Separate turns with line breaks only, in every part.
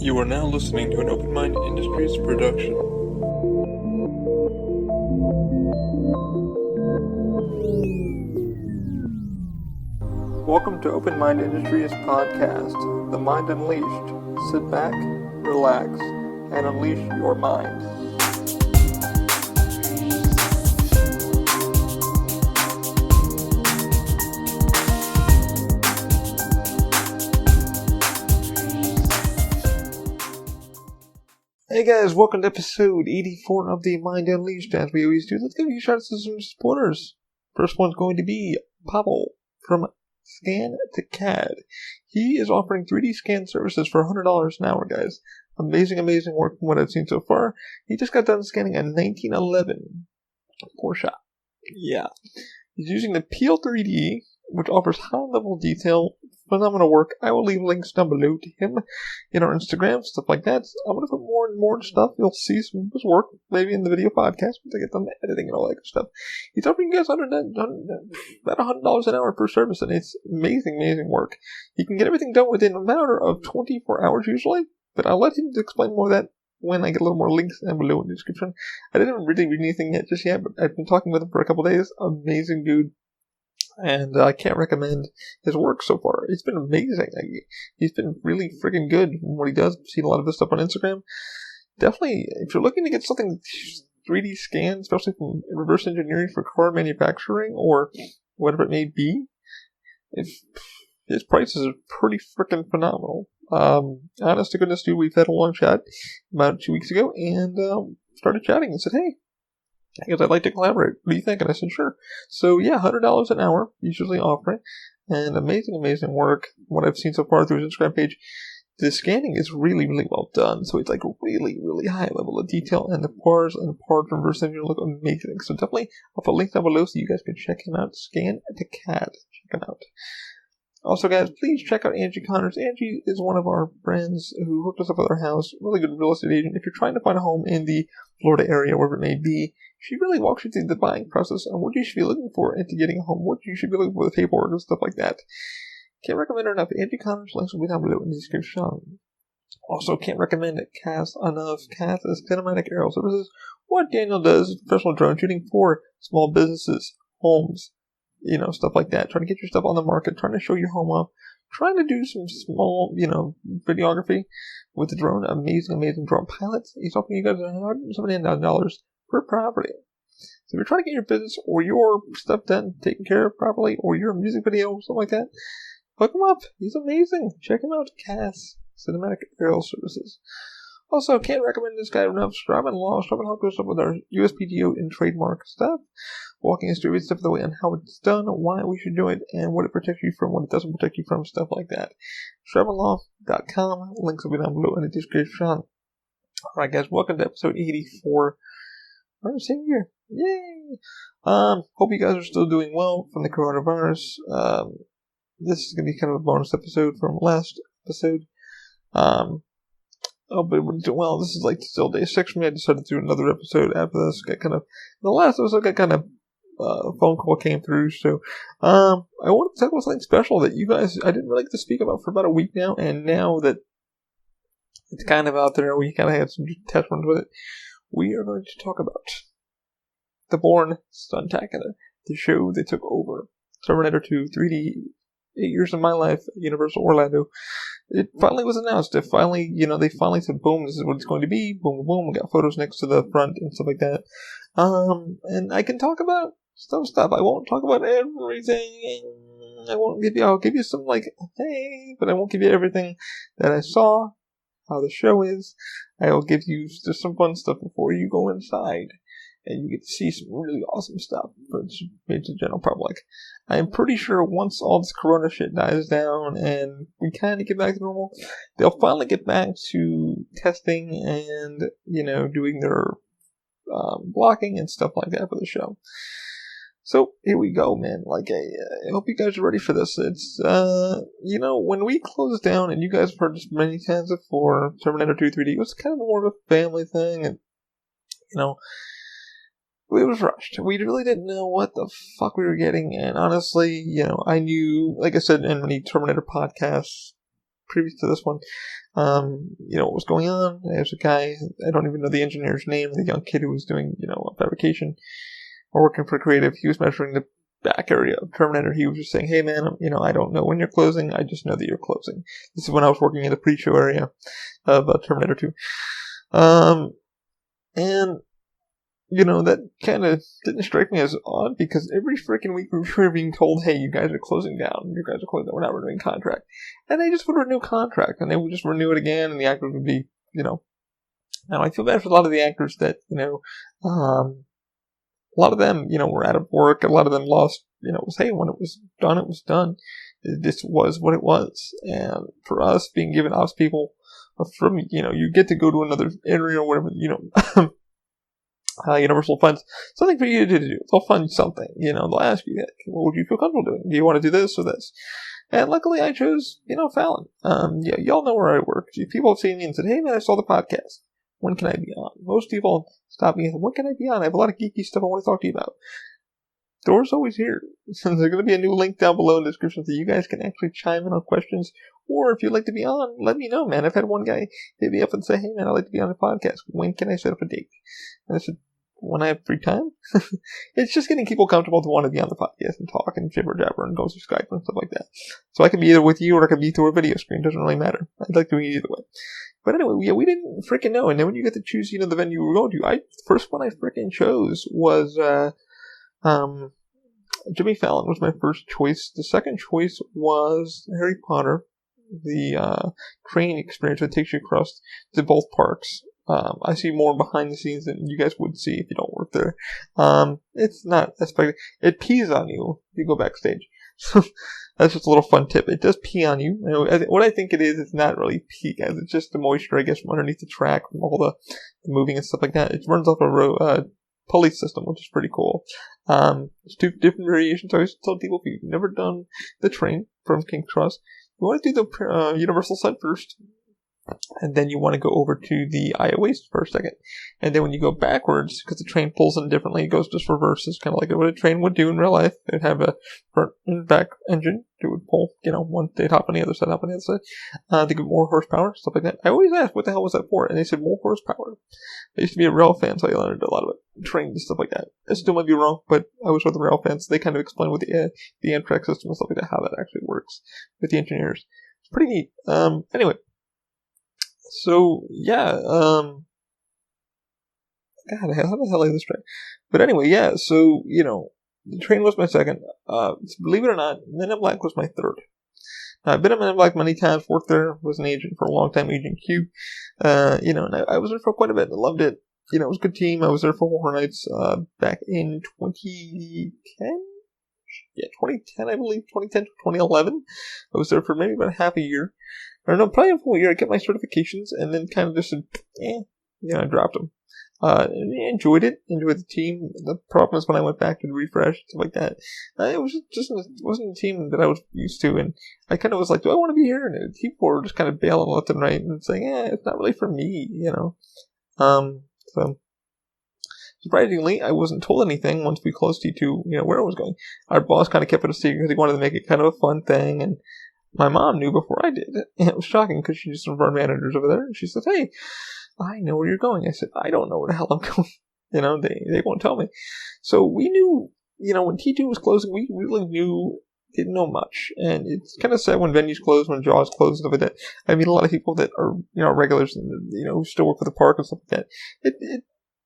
You are now listening to an Open Mind Industries production. Welcome to Open Mind Industries podcast, The Mind Unleashed. Sit back, relax, and unleash your mind. Hey guys, welcome to episode 84 of The Mind Unleashed. As we always do, let's give you a shout out to some supporters. First one's going to be Pavel from SCAN to CAD. He is offering 3D scan services for $100 an hour, guys. Amazing work from what I've seen so far. He just got done scanning a 1911 Porsche. Yeah. He's using the Peel 3D, which offers high-level detail, phenomenal work. I will leave links down below to him in our Instagram, stuff like that. I'm going to put more and more stuff. You'll see some of his work, maybe in the video podcast, once I get done editing and all that good stuff. He's offering you guys about $100 an hour per service, and it's amazing work. He can get everything done within a matter of 24 hours usually, but I'll let him explain more of that when I get a little more links down below in the description. I didn't really read anything yet, but I've been talking with him for a couple days. Amazing dude. And I can't recommend his work so far. It's been amazing. He's been really freaking good in what he does. I've seen a lot of his stuff on Instagram. Definitely, if you're looking to get something 3D scanned, especially from reverse engineering for car manufacturing or whatever it may be, if his prices are pretty freaking phenomenal. Honest to goodness, dude, we've had a long chat about 2 weeks ago and started chatting and said, hey, I guess I'd like to collaborate. What do you think? And I said, sure. So yeah, $100 an hour, usually offering. And amazing work. What I've seen so far through his Instagram page, the scanning is really well done. So it's like really high level of detail. And the parts from reverse engineering look amazing. So definitely, I'll put a link down below so you guys can check him out. Scan to CAD. Check him out. Also, guys, please check out Angie Connors. Angie is one of our friends who hooked us up with our house. Really good real estate agent. If you're trying to find a home in the Florida area, wherever it may be, she really walks you through the buying process and what you should be looking for into getting a home, what you should be looking for with paperwork and stuff like that. Can't recommend her enough. Angie Connors, links will be down below in the description. Also, can't recommend CAS enough. CAS is Cinematic Aerial Services. What Daniel does is professional drone shooting for small businesses, homes, stuff like that. Trying to get your stuff on the market, trying to show your home off, trying to do some small, videography with the drone. Amazing drone pilots. He's offering you guys $179 per property. So if you're trying to get your business or your stuff done, taken care of properly, or your music video, something like that, hook him up. He's amazing. Check him out. CAS, Cinematic Aerial Services. Also, can't recommend this guy enough. Strabon Law. Strabon helped us up with our USPTO and trademark stuff, walking us through every step of the way on how it's done, why we should do it, and what it protects you from, what it doesn't protect you from, stuff like that. StrabonLaw.com. Links will be down below in the description. Alright, guys, welcome to episode 84. We're same year. Yay! Hope you guys are still doing well from the coronavirus. This is going to be kind of a bonus episode from last episode. But we're doing well. This is like still day 6 for me. I decided to do another episode after this. The last episode got kind of, phone call came through. So, I wanted to talk about something special that you guys, I didn't really get to speak about for about a week now. And now that it's kind of out there, we kind of had some test runs with it. We are going to talk about the Bourne Tacular, the show that took over Terminator 2 3D. 8 years of my life at Universal Orlando. It finally was announced. They finally said, boom, this is what it's going to be. Boom. We got photos next to the front and stuff like that. And I can talk about some stuff. I won't talk about everything. I'll give you some hey, but I won't give you everything that I saw, how the show is. I'll give you just some fun stuff before you go inside. And you get to see some really awesome stuff for the general public. I'm pretty sure once all this corona shit dies down and we kind of get back to normal, they'll finally get back to testing and, doing their blocking and stuff like that for the show. So, here we go, man. I hope you guys are ready for this. It's, when we closed down, and you guys have heard this many times before, Terminator 2 3D, it was kind of more of a family thing, and, it was rushed. We really didn't know what the fuck we were getting, and honestly, I knew, like I said in many Terminator podcasts previous to this one, what was going on. There's a guy, I don't even know the engineer's name, the young kid who was doing, fabrication or working for creative. He was measuring the back area of Terminator. He was just saying, hey man, I don't know when you're closing, I just know that you're closing. This is when I was working in the pre-show area of Terminator 2. And that kind of didn't strike me as odd, because every freaking week we were being told, hey, you guys are closing down, we're not renewing contract. And they just would renew contract, and they would just renew it again, and the actors would be, Now I feel bad for a lot of the actors that, a lot of them, were out of work. A lot of them lost, hey, when it was done, it was done. This was what it was. And for us, being given ops people from, you get to go to another area or whatever, Universal funds something for you to do. They'll fund something, they'll ask you, what would you feel comfortable doing? Do you want to do this or this? And luckily I chose, Fallon. Y'all know where I work. People have seen me and said, hey man, I saw the podcast. When can I be on? Most people stop me and say, when can I be on? I have a lot of geeky stuff I want to talk to you about. Door's always here. There's going to be a new link down below in the description so you guys can actually chime in on questions. Or if you'd like to be on, let me know, man. I've had one guy hit me up and say, hey man, I'd like to be on the podcast. When can I set up a date? And I said, when I have free time. It's just getting people comfortable to want to be on the podcast and talk and jibber jabber and go through Skype and stuff like that. So I can be either with you or I can be through a video screen. Doesn't really matter. I'd like doing it either way. But anyway, we didn't freaking know. And then when you get to choose, the venue we're going to, the first one I freaking chose was, Jimmy Fallon was my first choice. The second choice was Harry Potter, the train experience that takes you across to both parks. I see more behind the scenes than you guys would see if you don't work there. It's not spectacular. It pees on you if you go backstage. So that's just a little fun tip. It does pee on you. What I think it is, it's not really pee, guys. It's just the moisture, I guess, from underneath the track, from all the moving and stuff like that. It runs off a pulley system, which is pretty cool. There's two different variations. I always tell people, if you've never done the train from King's Cross, you want to do the Universal side first. And then you want to go over to the IOAs for a second. And then when you go backwards, because the train pulls in differently, it goes just reverses, kind of like what a train would do in real life. It'd have a front and back engine. It would pull, one, they'd hop on the other side, hop on the other side. To get more horsepower, stuff like that. I always ask, what the hell was that for? And they said, more horsepower. I used to be a rail fan, so I learned a lot of it. Trains and stuff like that. I still might be wrong, but I was with the rail fans. So they kind of explain with the Amtrak system and stuff like that, how that actually works with the engineers. It's pretty neat. Anyway. So, yeah, God, how the hell is this train? But anyway, yeah, so, the train was my second. Believe it or not, Men in Black was my third. Now, I've been in Men in Black many times, worked there, was an agent for a long time, Agent Q. And I was there for quite a bit. I loved it. It was a good team. I was there for Horror Nights, back in 2010? Yeah, 2010, I believe, 2010 to 2011. I was there for maybe about half a year. Or no, probably a full year. I get my certifications and then kind of just said, I dropped them. Enjoyed it. Enjoyed the team. The problem is when I went back to refresh, stuff like that, it wasn't a team that I was used to. And I kind of was like, do I want to be here? And people were just kind of bailing left and right and saying, it's not really for me, So, surprisingly, I wasn't told anything once we closed T2, where I was going. Our boss kind of kept it a secret because he wanted to make it kind of a fun thing. And my mom knew before I did, and it was shocking because she's one of our managers over there, and she said, hey, I know where you're going. I said, I don't know where the hell I'm going. They won't tell me. So we knew, when T2 was closing, we really didn't know much. And it's kind of sad when venues close, when Jaws close, stuff like that. I meet a lot of people that are, regulars, and, who still work for the park and stuff like that.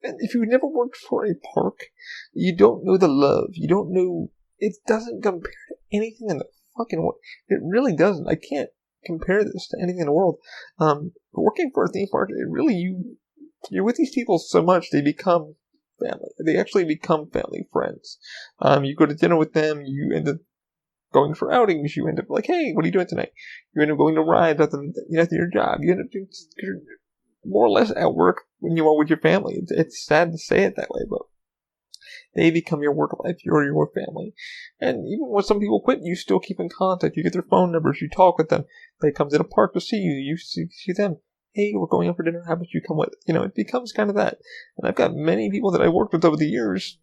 And if you've never worked for a park, you don't know the love. You don't know, it doesn't compare to anything in the fucking world. It really doesn't. I can't compare this to anything in the world. But working for a theme park, it really, you're with these people so much, they become family. They actually become family friends. You go to dinner with them, you end up going for outings, you end up like, hey, what are you doing tonight? You end up going to rides after your job. You end up doing more or less at work when you are with your family. It's sad to say it that way, but they become your work life, you're your family. And even when some people quit, you still keep in contact. You get their phone numbers, you talk with them. They come to the park to see you, you see them. Hey, we're going out for dinner, how about you come with? It becomes kind of that. And I've got many people that I worked with over the years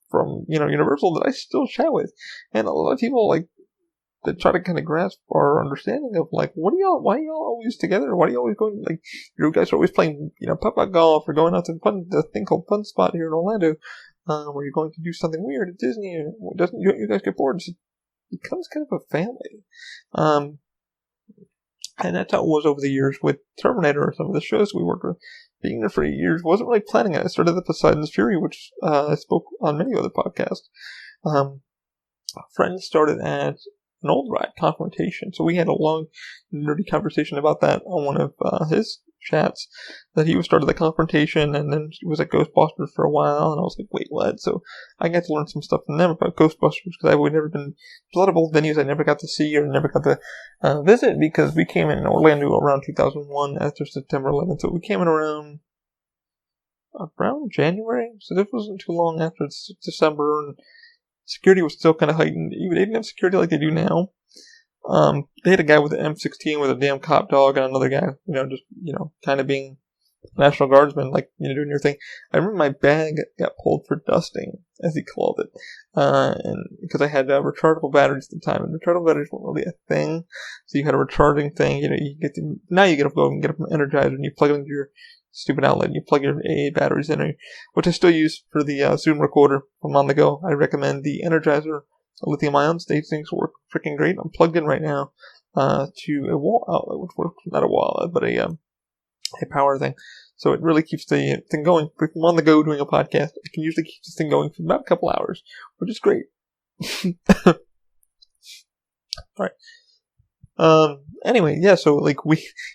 from, Universal that I still chat with. And a lot of people, to try to kind of grasp our understanding of, like, why are y'all always together? Why are you always going, like, you guys are always playing, putt-putt golf or going out to the thing called Fun Spot here in Orlando, where you're going to do something weird at Disney, or don't you guys get bored? It becomes kind of a family. And that's how it was over the years with Terminator or some of the shows we worked with. Being there for 8 years, wasn't really planning it. I started at Poseidon's Fury, which I spoke on many other podcasts. Friends started at an old ride, Confrontation. So we had a long, nerdy conversation about that on one of his chats, that he was started the Confrontation, and then he was at Ghostbusters for a while, and I was like, wait, what? So I got to learn some stuff from them about Ghostbusters, because I've never been, there's a lot of old venues I never got to see or never got to visit, because we came in Orlando around 2001 after September 11th, so we came in around January, so this wasn't too long after December, and security was still kind of heightened. They didn't have security like they do now. They had a guy with an M16 with a damn cop dog, and another guy, kind of being National Guardsman, like, doing your thing. I remember my bag got pulled for dusting, as he called it, and because I had rechargeable batteries at the time, and rechargeable batteries weren't really a thing, so you had a recharging thing. You get to go and get them from Energizer, and you plug it into your stupid outlet, and you plug your AA batteries in, which I still use for the Zoom recorder from on the go. I recommend the Energizer lithium-ion. These things work freaking great. I'm plugged in right now to a wall outlet, which works, not a wall outlet, but a power thing. So it really keeps the thing going. If I'm on the go doing a podcast, I can usually keep this thing going for about a couple hours, which is great. Alright. Anyway, yeah, so, like,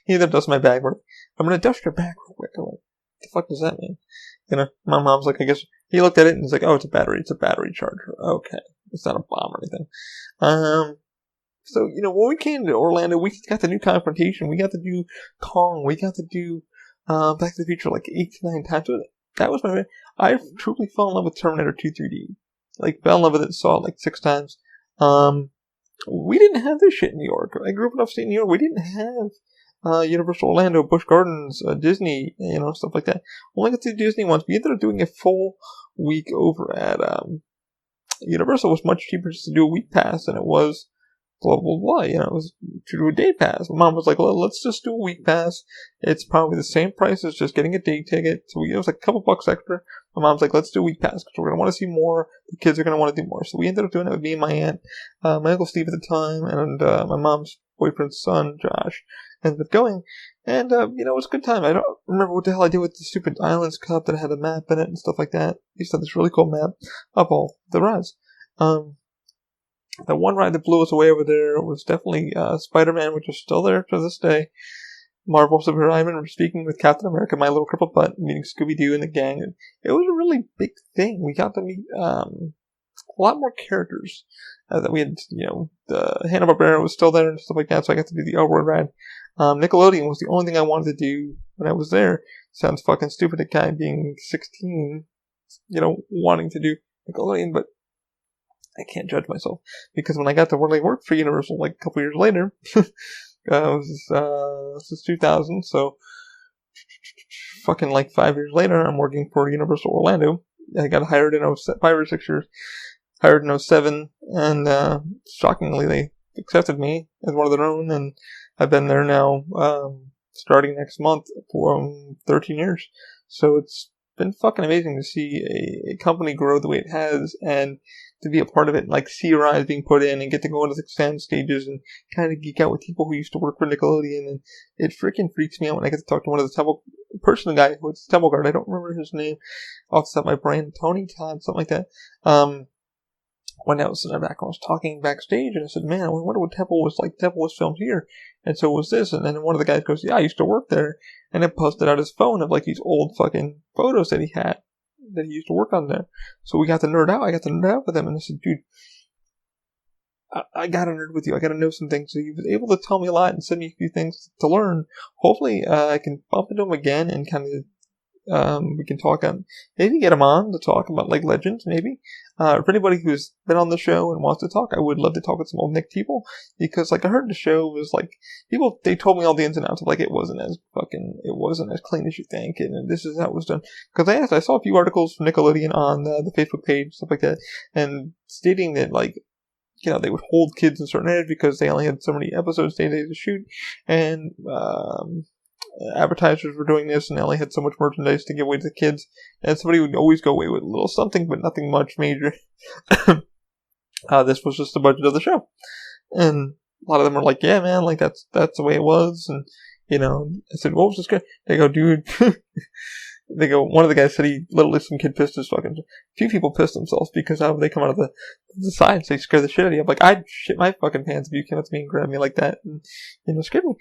he either does my bag work. I'm gonna dust your bag real quick. I'm like, what the fuck does that mean? My mom's like, I guess, he looked at it and he's like, oh, it's a battery charger. Okay. It's not a bomb or anything. So, when we came to Orlando, we got the new Confrontation, we got to do Kong, we got to do, Back to the Future like 8 to 9 times. That was I truly fell in love with Terminator 2 3D. Like, fell in love with it, saw it like 6 times. We didn't have this shit in New York. I grew up in upstate New York. We didn't have Universal Orlando, Busch Gardens, Disney, stuff like that. Only got to Disney once. We ended up doing a full week over at Universal. It was much cheaper just to do a week pass than it was blah, blah, blah. It was to do a day pass. My mom was like, well, let's just do a week pass. It's probably the same price as just getting a day ticket. So it was like a couple bucks extra. My mom's like, let's do a week pass because we're going to want to see more. The kids are going to want to do more. So we ended up doing it with me and my aunt, my Uncle Steve at the time, and my mom's boyfriend's son, Josh, ended up going. And, it was a good time. I don't remember what the hell I did with the stupid Islands Cup that had a map in it and stuff like that. I used to have this really cool map of all the rides. The one ride that blew us away over there was definitely Spider-Man, which is still there to this day. Marvel Superhero. I remember speaking with Captain America, my little crippled butt, meeting Scooby-Doo and the gang. And it was a really big thing. We got to meet a lot more characters that we had. The Hanna-Barbera was still there and stuff like that, so I got to do the Elroy ride. Nickelodeon was the only thing I wanted to do when I was there. Sounds fucking stupid, a guy being 16, wanting to do Nickelodeon, but I can't judge myself, because when I got to really work for Universal like a couple years later, this is 2000, so fucking like 5 years later, I'm working for Universal Orlando. I got hired in 5 or 6 years, hired in 07, and shockingly they accepted me as one of their own, and I've been there now, starting next month for 13 years. So it's been fucking amazing to see a company grow the way it has, and to be a part of it, like see your eyes being put in and get to go into the stand stages and kind of geek out with people who used to work for Nickelodeon. And it freaking freaks me out when I get to talk to one of the person guy who was Temple Guard. I don't remember his name off the top of my brain. Tony Todd, something like that. When I was sitting back, I was talking backstage, and I said, man, I wonder what Temple was like. Temple was filmed here, and so was this. And then one of the guys goes, yeah, I used to work there, and it posted out his phone of like these old fucking photos that he had, that he used to work on there. So we got to nerd out. I got to nerd out with him, and I said, dude, I gotta nerd with you. I gotta know some things. So he was able to tell me a lot and send me a few things to learn. Hopefully, I can bump into him again and kind of, we can talk on, maybe get him on to talk about like Legends, maybe. For anybody who's been on the show and wants to talk, I would love to talk with some old Nick people, because like I heard the show was like, they told me all the ins and outs of like, it wasn't as clean as you think, and this is how it was done. Because I saw a few articles from Nickelodeon on the Facebook page, stuff like that, and stating that like, they would hold kids in certain areas because they only had so many episodes they needed to shoot, and advertisers were doing this, and they only had so much merchandise to give away to the kids, and somebody would always go away with a little something, but nothing much major. This was just the budget of the show, and a lot of them were like, "Yeah, man, like that's the way it was." And I said, "What was this guy?" They go, "Dude." They go, one of the guys said he literally, some kid pissed his fucking, a few people pissed themselves because how they come out of the sides, they scare the shit out of you. I'm like, I'd shit my fucking pants if you came up to me and grabbed me like that and, scared me.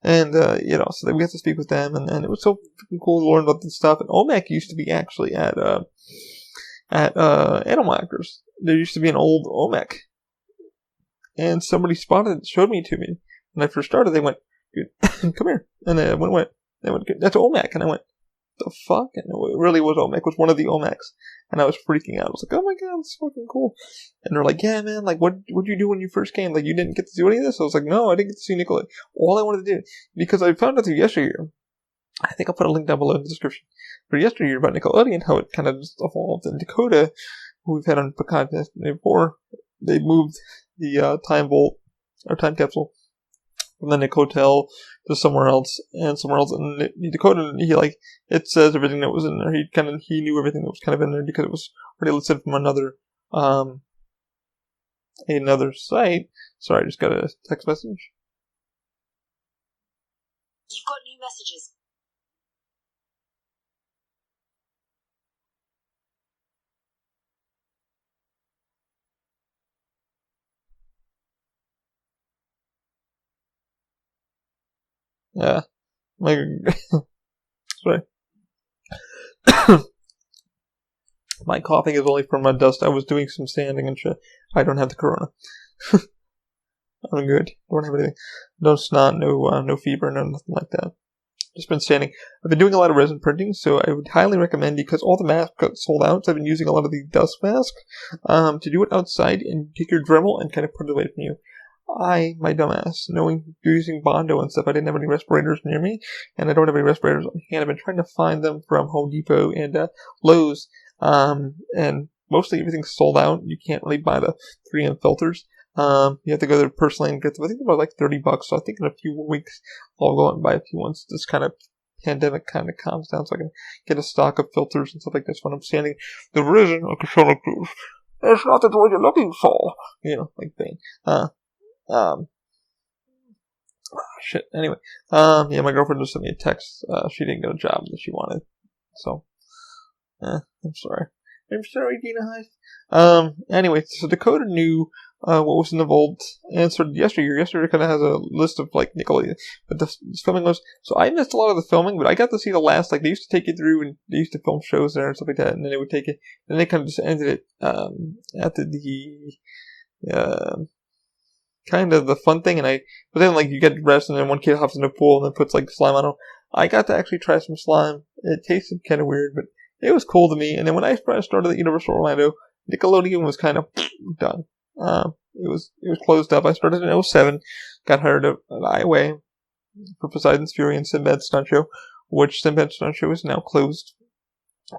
And, so we got to speak with them, and it was so freaking cool to learn about this stuff. And OMAC used to be actually at Animal Actors. There used to be an old OMAC. And somebody showed me to me. When I first started, they went, "Dude, come here." And they went, "That's OMAC." And I went, "The fuck?" And it really was OMAC. It was one of the OMACs. And I was freaking out. I was like, "Oh my god, it's fucking cool." And they're like, "Yeah, man, like, what'd you do when you first came? Like, you didn't get to do any of this?" I was like, "No, I didn't get to see Nickelodeon. All I wanted to do," because I found out through yesteryear. I think I'll put a link down below in the description. For yesteryear about Nickelodeon, how it kind of just evolved. And Dakota, who we've had on the podcast before, they moved the time capsule from the Nick Hotel to somewhere else, and Dakota, it says everything that was in there. He knew everything that was kind of in there because it was already listed from another site. Sorry, I just got a text message.
You've got new messages.
Yeah. Sorry. My coughing is only from my dust. I was doing some standing and shit. I don't have the corona. I'm good. Don't have anything. No snot, no fever, no nothing like that. Just been standing. I've been doing a lot of resin printing, so I would highly recommend, because all the masks got sold out, so I've been using a lot of the dust masks, to do it outside and take your Dremel and kind of put it away from you. My dumbass, using Bondo and stuff, I didn't have any respirators near me, and I don't have any respirators on hand. I've been trying to find them from Home Depot and Lowe's, and mostly everything's sold out. You can't really buy the 3M filters. You have to go there personally and get them. I think they're about like $30, so I think in a few weeks I'll go out and buy a few once this kind of pandemic kind of calms down, so I can get a stock of filters and stuff like this when I'm standing. The reason I can show like this, it's not the what you're looking for, like Bane. Shit. Anyway, my girlfriend just sent me a text. She didn't get a job that she wanted, so I'm sorry. I'm sorry, Dina Hive. Anyway, so Dakota knew what was in the vault, and started yesteryear. Yesteryear kind of has a list of like Nickelodeon, but this filming was. So I missed a lot of the filming, but I got to see the last. Like they used to take it through, and they used to film shows there and stuff like that, and then they would take it, and they kind of just ended it after the kind of the fun thing. But then like you get dressed, and then one kid hops in the pool and then puts like slime on them. I got to actually try some slime. It tasted kind of weird, but it was cool to me. And then when I started at Universal Orlando, Nickelodeon was kind of done. It was closed up. I started in 2007, got hired at Ioway for Poseidon's Fury and Sinbad's Stunt Show, which Sinbad's Stunt Show is now closed,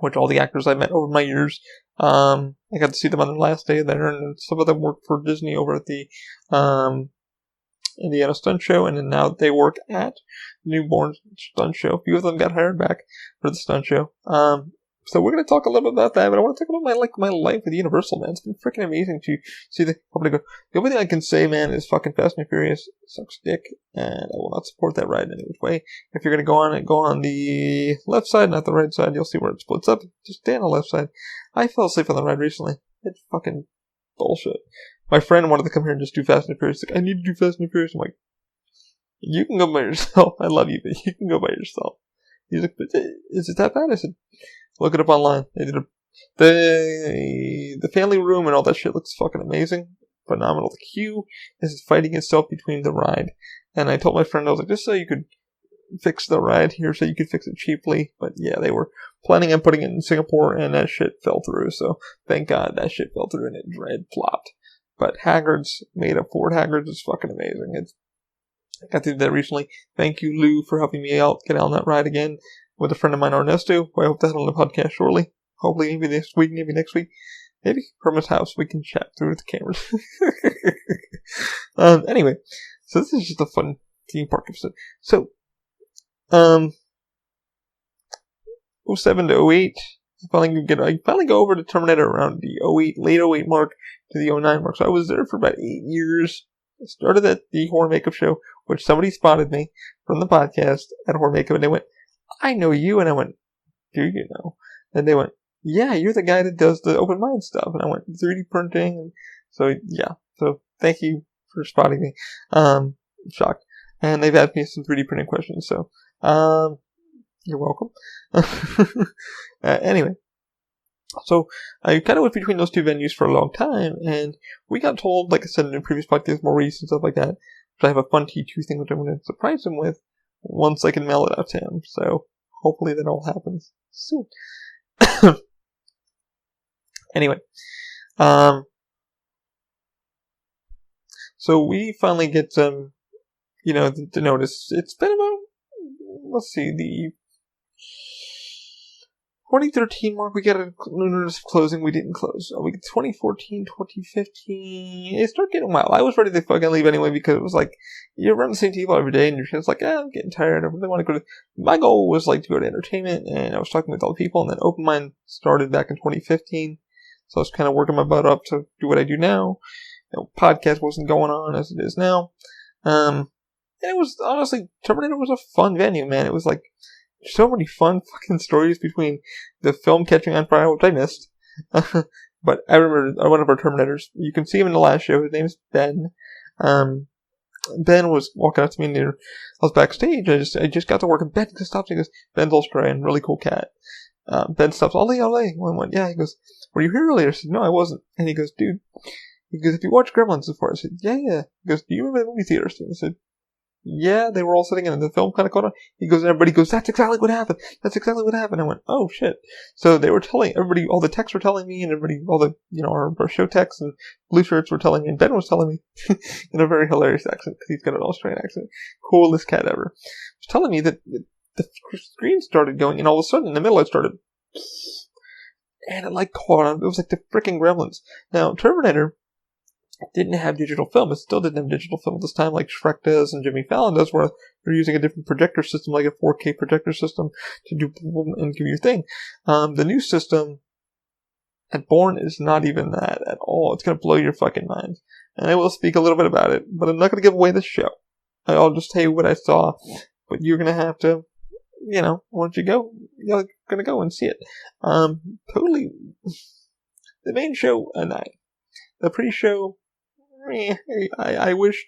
which all the actors I met over my years, I got to see them on their last day there, and some of them worked for Disney over at the Indiana Stunt Show, and then now they work at the Newborn Stunt Show. A few of them got hired back for the Stunt Show. So we're going to talk a little bit about that, but I want to talk about my life with Universal, man. It's been freaking amazing to see the company go. The only thing I can say, man, is fucking Fast and Furious sucks dick, and I will not support that ride in any which way. If you're going to go on it, go on the left side, not the right side. You'll see where it splits up. Just stay on the left side. I fell asleep on the ride recently. It's fucking bullshit. My friend wanted to come here and just do Fast and Furious. He's like, I need to do Fast and Furious. I'm like, you can go by yourself. I love you, but you can go by yourself. He's like, but is it that bad? I said, look it up online. They did the family room and all that shit looks fucking amazing. Phenomenal. The queue is fighting itself between the ride. And I told my friend, I was like, just so you could fix the ride here, so you could fix it cheaply. But yeah, they were planning on putting it in Singapore, and that shit fell through. So thank God that shit fell through and it flopped. But Haggard's, made up Ford Haggard's, is fucking amazing. I got to do that recently. Thank you, Lou, for helping me out, get on that ride again with a friend of mine, Ernesto, who I hope to have on the podcast shortly. Hopefully maybe this week, maybe next week. Maybe from his house we can chat through the cameras. Anyway, so this is just a fun theme park episode. So, 07 to 08, I finally go over to Terminator around the late 08 mark to the 09 mark. So I was there for about 8 years. I started at the Horror Makeup Show, which somebody spotted me from the podcast at Horror Makeup, and they went, I know you, and I went, do you know? And they went, yeah, you're the guy that does the open mind stuff. And I went, 3D printing, and so yeah. So thank you for spotting me. Shocked. And they've asked me some 3D printing questions, so you're welcome. Anyway, so I kind of went between those two venues for a long time, and we got told, like I said in the previous podcast, more recent and stuff like that, but I have a fun T2 thing which I'm going to surprise him with once I can mail it out to him. So hopefully that all happens soon. Anyway, so we finally get the notice. It's been about, let's see, the 2013 mark, we got a notice of closing. We didn't close. We get 2014, 2015. It started getting wild. I was ready to fucking leave anyway because it was like, you're around the same people every day and you're just like, I'm getting tired. I really want to go to... My goal was like to go to entertainment, and I was talking with other people, and then Open Mind started back in 2015. So I was kind of working my butt up to do what I do now. Podcast wasn't going on as it is now. And it was, honestly, Terminator was a fun venue, man. It was like, so many fun fucking stories between the film catching on fire, which I missed. But I remember one of our Terminators. You can see him in the last show. His name is Ben. Ben was walking up to me near. I was backstage. I just got to work, and Ben just stops. He goes, "Ben's Australian, really cool cat." Ben stops. Ollie. I went, yeah. He goes, "Were you here earlier?" I said, "No, I wasn't." And he goys, "Dude." He goes, "If you watch Gremlins before," I said, "Yeah." He goes, "Do you remember the movie theater scene?" I said, "Yeah, they were all sitting in, and the film kind of caught on." He goes, and everybody goes, "That's exactly what happened. That's exactly what happened." I went, "Oh shit!" So they were telling everybody, all the texts were telling me, and everybody, all the our show texts and blue shirts were telling me, and Ben was telling me in a very hilarious accent because he's got an Australian accent, coolest cat ever. He was telling me that the screen started going, and all of a sudden in the middle it started, and it like caught on. It was like the freaking Gremlins. Now Terminator didn't have digital film. It still didn't have digital film at this time, like Shrek does and Jimmy Fallon does, where they're using a different projector system, like a 4K projector system, to do and give you a thing. The new system at Bourne is not even that at all. It's going to blow your fucking mind. And I will speak a little bit about it, but I'm not going to give away the show. I'll just tell you what I saw, but you're going to have to, once you go, you're going to go and see it. Totally. The main show, a 9. The pre-show, I wish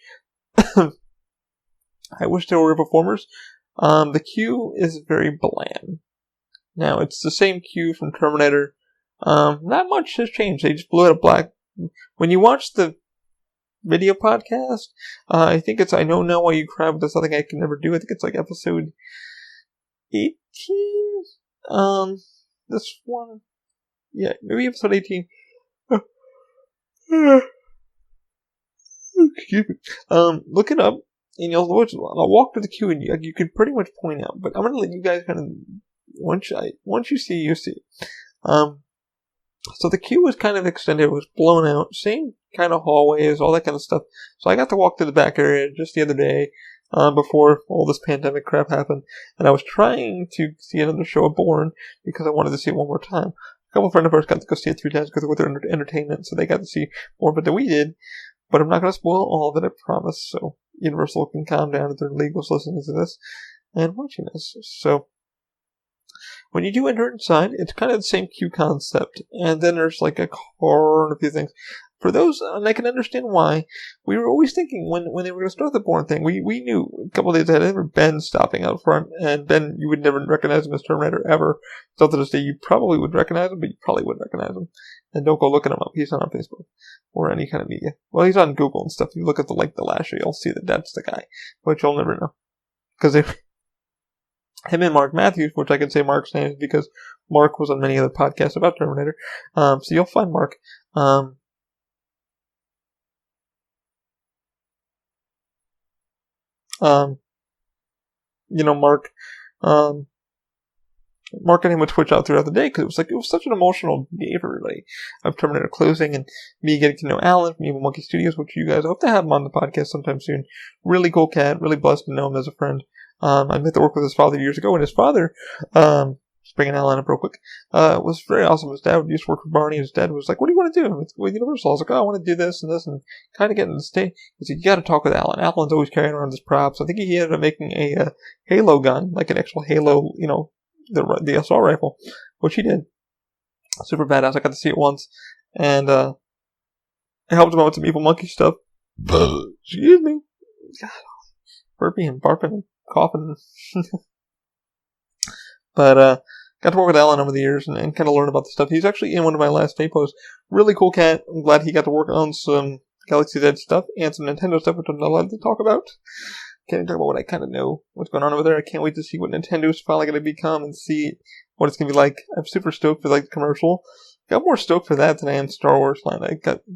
I wish there were performers. The queue is very bland. Now, it's the same queue from Terminator. Not much has changed. They just blew it up black. When you watch the video podcast, I think it's I Know Now Why You Cry, but that's something I can never do. I think it's like episode 18. This one. Yeah, maybe episode 18. Excuse me. Look it up, and I'll walk through the queue, and you can pretty much point out. But I'm gonna let you guys kind of once you see, you see. So the queue was kind of extended. It was blown out. Same kind of hallways, all that kind of stuff. So I got to walk to the back area just the other day, before all this pandemic crap happened, and I was trying to see another show of Bourne because I wanted to see it one more time. A couple of friends of ours got to go see it 3 times because with their entertainment, so they got to see more than we did. But I'm not going to spoil all of it, I promise. So Universal can calm down if they're legals listening to this and watching this. So when you do enter inside, it's kind of the same queue concept. And then there's like a car and a few things. For those, and I can understand why, we were always thinking when they were going to start the Bourne thing, we knew a couple of days ahead, I remember Ben stopping out front, and Ben, you would never recognize him as Terminator ever. So to this day, you probably would recognize him, but you probably wouldn't recognize him. And don't go looking him up. He's not on Facebook or any kind of media. Well, he's on Google and stuff. If you look at the last show, you'll see that that's the guy. But you'll never know. Because him and Mark Matthews, which I can say Mark's name because Mark was on many other podcasts about Terminator. So you'll find Mark. Mark, marketing would switch out throughout the day, because it was such an emotional day for everybody of Terminator closing, and me getting to know Alan from Evil Monkey Studios, which you guys, I hope to have him on the podcast sometime soon. Really cool cat, really blessed to know him as a friend. I met to work with his father years ago, and his father, just bringing Alan up real quick, was very awesome. His dad used to work for Barney. His dad was like, "What do you want to do with Universal?" I was like, "Oh, I want to do this and this," and kind of getting to stay. He said, "You got to talk with Alan. Alan's always carrying around his props." I think he ended up making a Halo gun, like an actual Halo, the assault rifle, which he did. Super badass. I got to see it once, and I helped him out with some Evil Monkey stuff. Excuse me. God, burping and barping and coughing. But, got to work with Alan over the years and kind of learn about the stuff. He's actually in one of my last day posts. Really cool cat. I'm glad he got to work on some Galaxy's Edge stuff and some Nintendo stuff, which I'm not allowed to talk about. Can't even talk about what I kind of know, what's going on over there. I can't wait to see what Nintendo's finally going to become and see what it's going to be like. I'm super stoked for, the commercial. Got more stoked for that than I am Star Wars Land.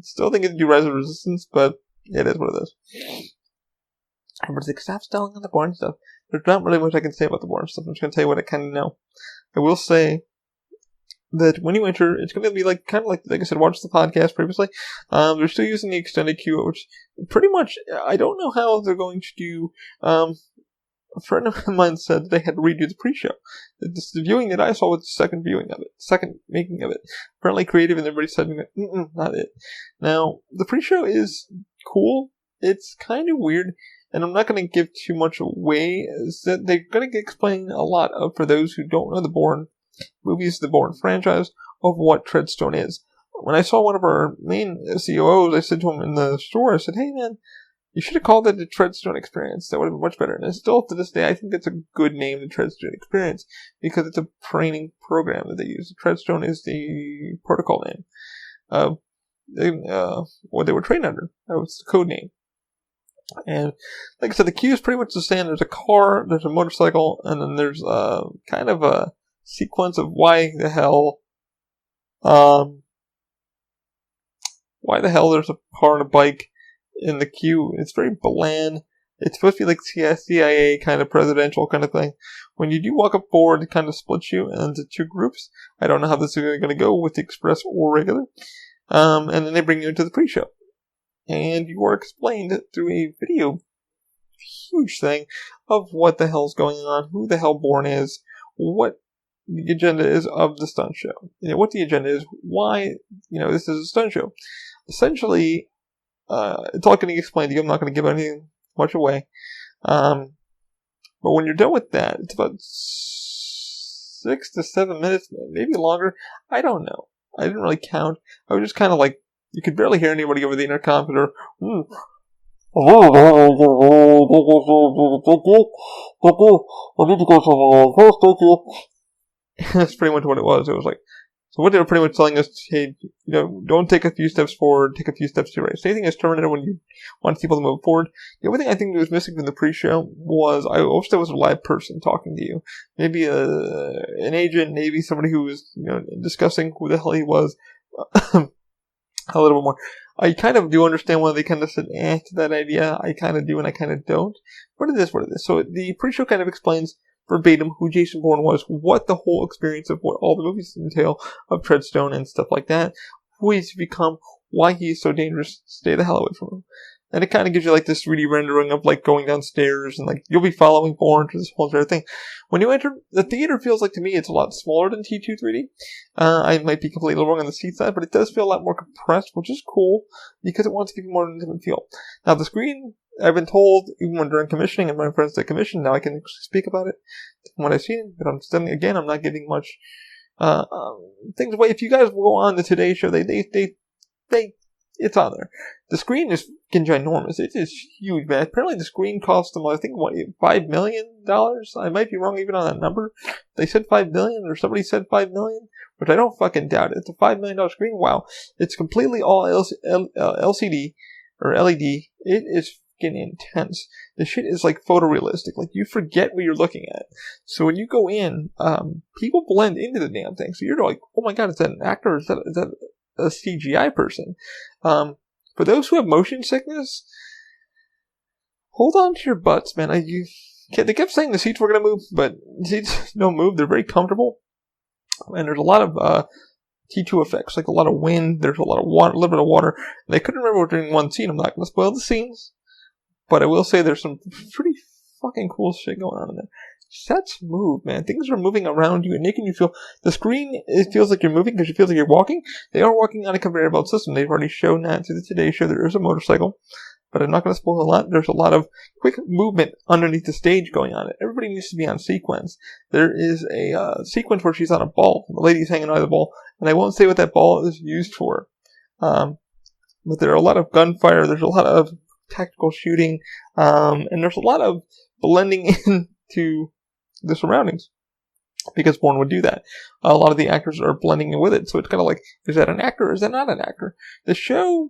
Still think it'd do Rise of Resistance, but it is what it is. Everybody's like, stop stalling on the Bourne stuff. There's not really much I can say about the Bourne stuff. I'm just going to tell you what I kind of know. I will say that when you enter, it's going to be like I said, watch the podcast previously. They're still using the extended queue, which pretty much, I don't know how they're going to do. A friend of mine said they had to redo the pre-show. The viewing that I saw was the second making of it. Apparently creative, and everybody said, not it. Now, the pre-show is cool. It's kind of weird. And I'm not going to give too much away, is that they're going to explain a lot of, for those who don't know the Bourne movies, the Bourne franchise, of what Treadstone is. When I saw one of our main COOs, I said to him in the store, I said, "Hey man, you should have called it the Treadstone Experience. That would have been much better." And still to this day, I think it's a good name, the Treadstone Experience, because it's a training program that they use. The Treadstone is the protocol name of what they were trained under. That was the code name. And like I said, the queue is pretty much the same. There's a car, there's a motorcycle, and then there's kind of a sequence of why the hell there's a car and a bike in the queue. It's very bland. It's supposed to be like CIA kind of presidential kind of thing. When you do walk up forward, it kind of splits you into two groups. I don't know how this is going to go with the express or regular. And then they bring you into the pre-show. And you are explained through a video, huge thing, of what the hell's going on, who the hell Bourne is, what the agenda is of the stunt show. What the agenda is, why, this is a stunt show. Essentially, it's all going to be explained to you. I'm not going to give anything much away. But when you're done with that, it's about 6 to 7 minutes, maybe longer. I don't know. I didn't really count. I was just kind of like, you could barely hear anybody over the intercom. That's pretty much what it was. It was like, so what they were pretty much telling us, hey, don't take a few steps forward, take a few steps to your right. Same thing as Terminator when you want people to move forward. The only thing I think that was missing from the pre-show was, I wish there was a live person talking to you. Maybe an agent, maybe somebody who was, discussing who the hell he was. A little bit more. I kind of do understand why they kind of said to that idea. I kind of do and I kind of don't. But it is what it is. So the pre-show kind of explains verbatim who Jason Bourne was, what the whole experience of what all the movies entail of Treadstone and stuff like that, who he's become, why he's so dangerous. Stay the hell away from him. And it kind of gives you like this 3D rendering of like going downstairs and like you'll be following Bourne through this whole entire thing. When you enter, the theater feels like to me it's a lot smaller than T2 3D. I might be completely wrong on the seat side, but it does feel a lot more compressed, which is cool because it wants to give you more of an intimate feel. Now the screen, I've been told, even when during commissioning and my friends did commission, now I can speak about it from what I've seen, but I'm not giving much things away. If you guys will go on the Today Show, they it's on there. The screen is fucking ginormous. It is huge, man. Apparently the screen cost them, I think, $5 million? I might be wrong even on that number. They said $5 million, or somebody said $5 million, which I don't fucking doubt it. It's a $5 million screen. Wow. It's completely all LCD, or LED. It is fucking intense. The shit is like photorealistic. Like, you forget what you're looking at. So when you go in, people blend into the damn thing. So you're like, oh my god, is that an actor? Is that a CGI person? For those who have motion sickness, hold on to your butts, man. they kept saying the seats were going to move, but the seats don't move. They're very comfortable. And there's a lot of T2 effects, like a lot of wind. There's a lot of water, a little bit of water. And I couldn't remember during one scene. I'm not going to spoil the scenes, but I will say there's some pretty fucking cool shit going on in there. Sets move, man. Things are moving around you and making you feel. The screen, it feels like you're moving because it feels like you're walking. They are walking on a conveyor belt system. They've already shown that to the Today Show. There is a motorcycle, but I'm not going to spoil a lot. There's a lot of quick movement underneath the stage going on. Everybody needs to be on sequence. There is a sequence where she's on a ball. The lady's hanging on the ball, and I won't say what that ball is used for. But there are a lot of gunfire. There's a lot of tactical shooting, and there's a lot of blending into the surroundings, because Bourne would do that. A lot of the actors are blending in with it, so it's kind of like, is that an actor or is that not an actor? The show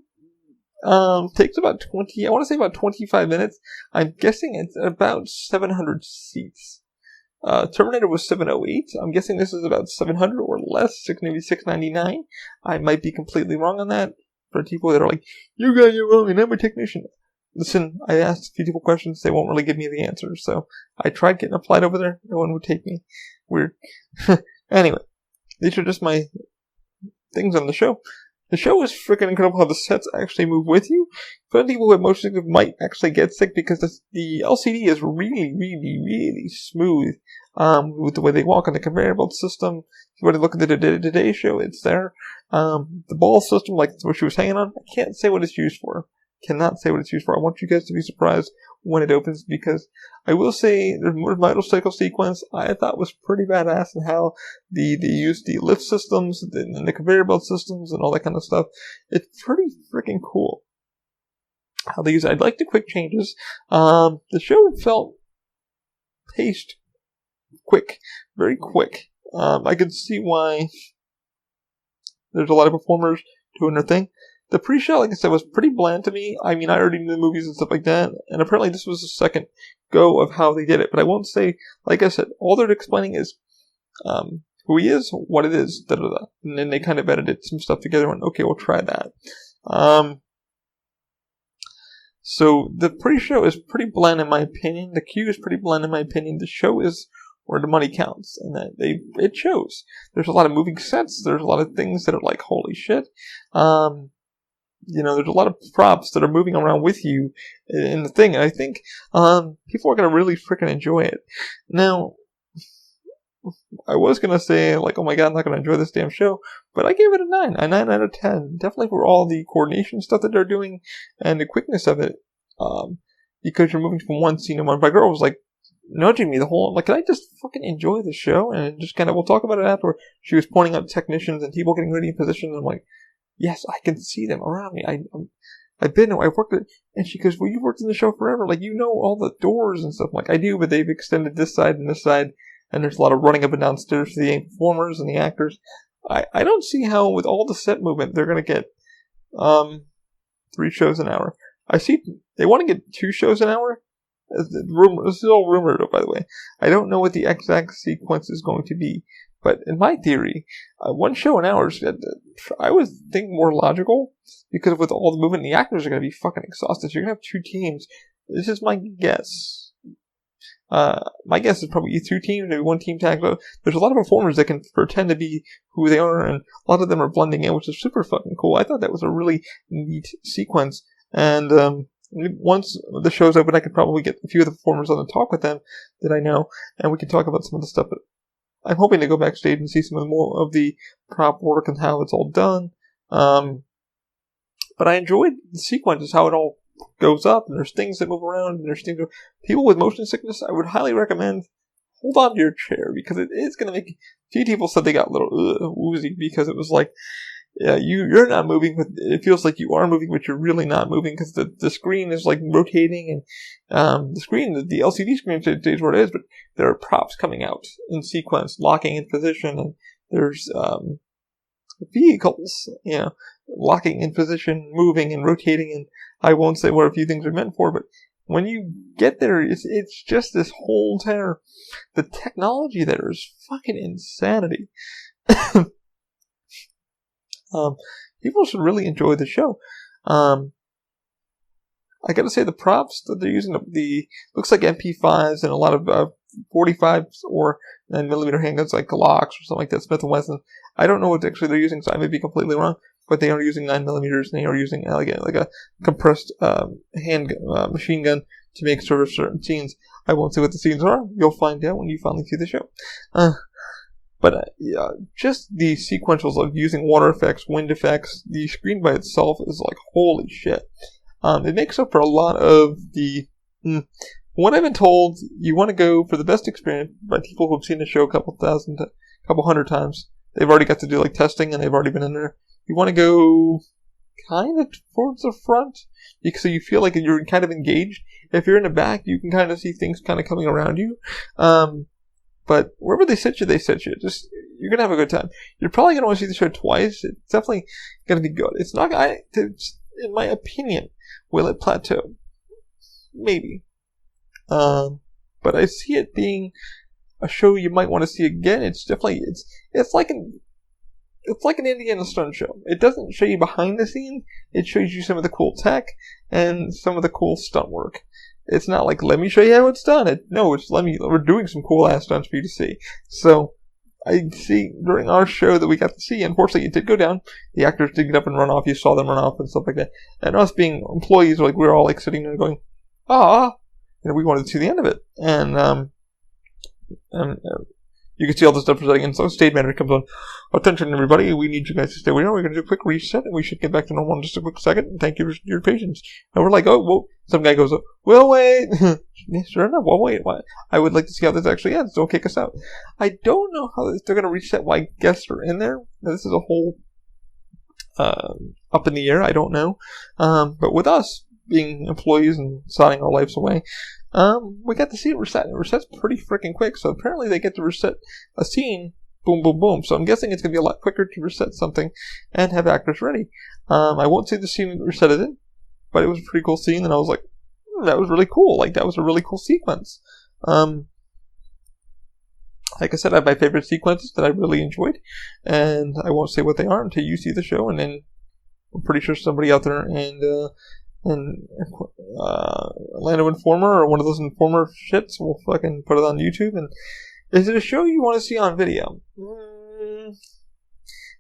takes about 25 minutes. I'm guessing it's about 700 seats. Terminator was 708. I'm guessing this is about 700 or less, maybe 699. I might be completely wrong on that. For people that are like, you got it wrong and I'm a technician. Listen, I asked a few people questions, they won't really give me the answers, so I tried getting a flight over there, no one would take me. Weird. Anyway, these are just my things on the show. The show is freaking incredible how the sets actually move with you. Some people with motion sickness might actually get sick because the LCD is really, really, really smooth, with the way they walk on the conveyor belt system. If you want to look at the Today Show, it's there. The ball system, like what she was hanging on, I can't say what it's used for. Cannot say what it's used for. I want you guys to be surprised when it opens, because I will say the motorcycle sequence I thought was pretty badass, and how they used the lift systems and the conveyor belt systems and all that kind of stuff. It's pretty freaking cool how they use it. I like the quick changes. The show felt paced quick, very quick. I could see why there's a lot of performers doing their thing. The pre-show, like I said, was pretty bland to me. I mean, I already knew the movies and stuff like that, and apparently this was the second go of how they did it. But I won't say, like I said, all they're explaining is who he is, what it is, da-da-da. And then they kind of edited some stuff together and went, okay, we'll try that. So the pre-show is pretty bland in my opinion. The queue is pretty bland in my opinion. The show is where the money counts, and that it shows. There's a lot of moving sets. There's a lot of things that are like, holy shit. There's a lot of props that are moving around with you in the thing, and I think people are going to really freaking enjoy it. Now, I was going to say, like, oh my god, I'm not going to enjoy this damn show, but I gave it a 9 out of 10. Definitely for all the coordination stuff that they're doing, and the quickness of it, because you're moving from one scene to one. My girl was like, nudging me the whole, like, can I just fucking enjoy the show? And just kind of, we'll talk about it after. She was pointing out technicians and people getting ready in position, and I'm like, yes, I can see them around me. I've worked it, and she goes, well, you've worked in the show forever. Like, you know all the doors and stuff. I'm like, I do, but they've extended this side and this side, and there's a lot of running up and down stairs for the performers and the actors. I don't see how, with all the set movement, they're going to get 3 shows an hour. I see they want to get 2 shows an hour. This is all rumored, by the way. I don't know what the exact sequence is going to be. But in my theory, 1 show an hour, I would think more logical, because with all the movement, the actors are going to be fucking exhausted. So you're going to have 2 teams. This is my guess. My guess is probably 2 teams, maybe 1 team tag. But there's a lot of performers that can pretend to be who they are, and a lot of them are blending in, which is super fucking cool. I thought that was a really neat sequence. And once the show's open, I could probably get a few of the performers on and talk with them that I know, and we can talk about some of the stuff. But I'm hoping to go backstage and see some of the more of the prop work and how it's all done. But I enjoyed the sequences, how it all goes up, and there's things that move around, and there's things that, people with motion sickness, I would highly recommend hold on to your chair, because it is going to make, a few people said they got a little woozy, because it was like, yeah, you're not moving, but it feels like you are moving, but you're really not moving, because the screen is like rotating, and the LCD screen stays where it is, but there are props coming out in sequence, locking in position, and there's vehicles, locking in position, moving and rotating, and I won't say what a few things are meant for, but when you get there, it's just this whole entire, the technology there is fucking insanity. People should really enjoy the show. I gotta say the props that they're using, the looks like MP5s and a lot of 45s or 9mm handguns like Glocks or something like that, Smith & Wesson. I don't know what actually they're using, so I may be completely wrong, but they are using 9mm and they are using like a compressed machine gun to make sort of certain scenes. I won't say what the scenes are. You'll find out when you finally see the show. But just the sequentials of using water effects, wind effects, the screen by itself is like, holy shit. It makes up for a lot of the... What I've been told, you want to go for the best experience by people who have seen the show a couple hundred times. They've already got to do like testing and they've already been in there. You want to go kind of towards the front because you feel like you're kind of engaged. If you're in the back, you can kind of see things kind of coming around you. But wherever they sit you, they sit you. Just, you're going to have a good time. You're probably going to want to see the show twice. It's definitely going to be good. It's not, in my opinion, will it plateau? Maybe. But I see it being a show you might want to see again. It's definitely, it's like an Indiana stunt show. It doesn't show you behind the scenes. It shows you some of the cool tech and some of the cool stunt work. It's not like, let me show you how it's done. We're doing some cool ass stunts for you to see. So, I see during our show that we got to see, unfortunately it did go down. The actors did get up and run off. You saw them run off and stuff like that. And us being employees, like, we were all like sitting there going, we wanted to see the end of it. And you can see all the stuff presenting, and so stage manager comes on. Attention, everybody, we need you guys to stay where you are. We're going to do a quick reset, and we should get back to normal in just a quick second. Thank you for your patience. And we're like, oh, well, some guy goes, we'll wait. Sure enough, we'll wait. I would like to see how this actually ends. Don't kick us out. I don't know how they're going to reset why guests are in there. This is a whole up in the air. I don't know. But with us being employees and signing our lives away, we got to see it reset. It resets pretty freaking quick, so apparently they get to reset a scene, boom, boom, boom. So I'm guessing it's going to be a lot quicker to reset something and have actors ready. I won't say the scene resetted it, but it was a pretty cool scene, and I was like, that was really cool. Like, that was a really cool sequence. Like I said, I have my favorite sequences that I really enjoyed, and I won't say what they are until you see the show, and then I'm pretty sure somebody out there and Atlanta Informer or one of those Informer shits will fucking put it on YouTube. And is it a show you want to see on video?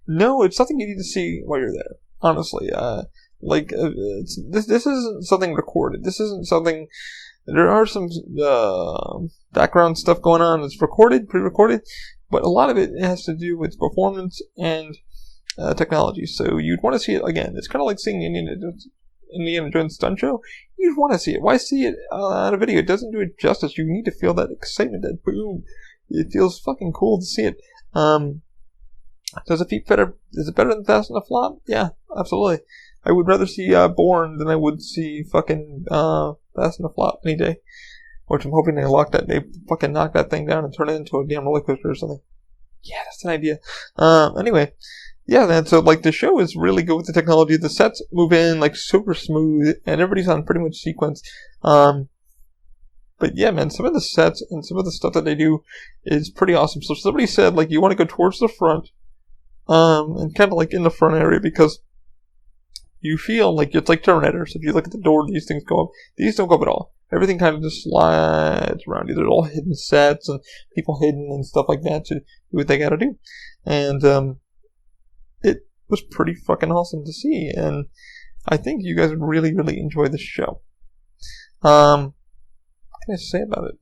No, it's something you need to see while you're there. Honestly, this isn't something recorded. This isn't something. There are some background stuff going on. It's recorded, pre-recorded, but a lot of it has to do with performance and technology. So you'd want to see it again. It's kind of like seeing Indiana Jones stunt show. You'd want to see it. Why see it on a video? It doesn't do it justice. You need to feel that excitement, that boom. It feels fucking cool to see it. Does it feel better? Is it better than Fast and the Flop? Yeah, absolutely. I would rather see Bourne than I would see fucking Fast and the Flop any day. Which I'm hoping they fucking knock that thing down and turn it into a damn roller coaster or something. Yeah, that's an idea. Anyway. Yeah, man, so, like, the show is really good with the technology. The sets move in, like, super smooth, and everybody's on pretty much sequence. But, yeah, man, some of the sets and some of the stuff that they do is pretty awesome. So, somebody said, like, you want to go towards the front, and kind of, like, in the front area, because you feel like it's like Terminator. So, if you look at the door, these things go up. These don't go up at all. Everything kind of just slides around you. There's all hidden sets and people hidden and stuff like that to do what they gotta do. And, it was pretty fucking awesome to see, and I think you guys would really, really enjoy the show. What can I say about it?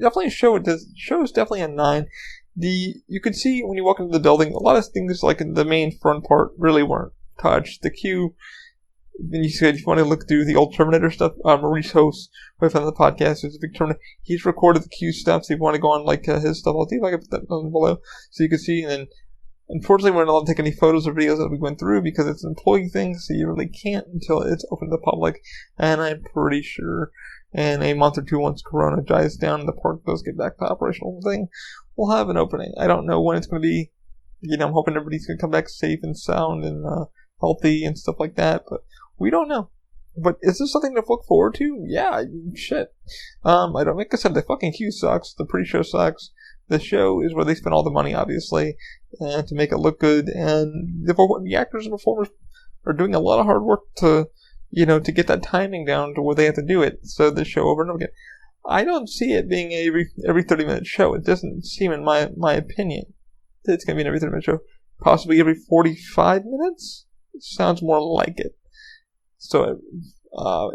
Definitely a show. The show is definitely a 9. You could see when you walk into the building, a lot of things like in the main front part really weren't touched. The queue, then you said if you want to look through the old Terminator stuff, Maurice hosts with on the podcast, who's a big Terminator. He's recorded the queue stuff, so if you want to go on like his stuff, I'll see if I can put that down below so you can see. And then unfortunately, we're not allowed to take any photos or videos that we went through because it's an employee thing, so you really can't until it's open to the public. And I'm pretty sure in a month or two, once Corona dies down and the park does get back to operational thing, we'll have an opening. I don't know when it's going to be. I'm hoping everybody's going to come back safe and sound and healthy and stuff like that, but we don't know. But is this something to look forward to? Yeah, shit. I don't, like I said, the fucking queue sucks. The pre-show sucks. The show is where they spend all the money, obviously, to make it look good. And the actors and performers are doing a lot of hard work to, to get that timing down to where they have to do it, so the show over and over again. I don't see it being every 30-minute show. It doesn't seem, in my opinion, that it's going to be an every 30-minute show. Possibly every 45 minutes? It sounds more like it. So,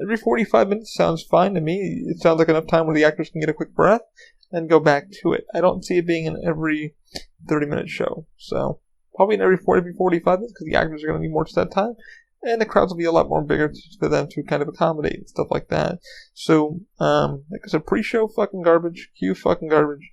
every 45 minutes sounds fine to me. It sounds like enough time where the actors can get a quick breath and go back to it. I don't see it being an every 30-minute show. So, probably an every 45 minutes, because the actors are going to need more to that time. And the crowds will be a lot more bigger for them to kind of accommodate and stuff like that. So, like I said, pre-show fucking garbage, Q fucking garbage.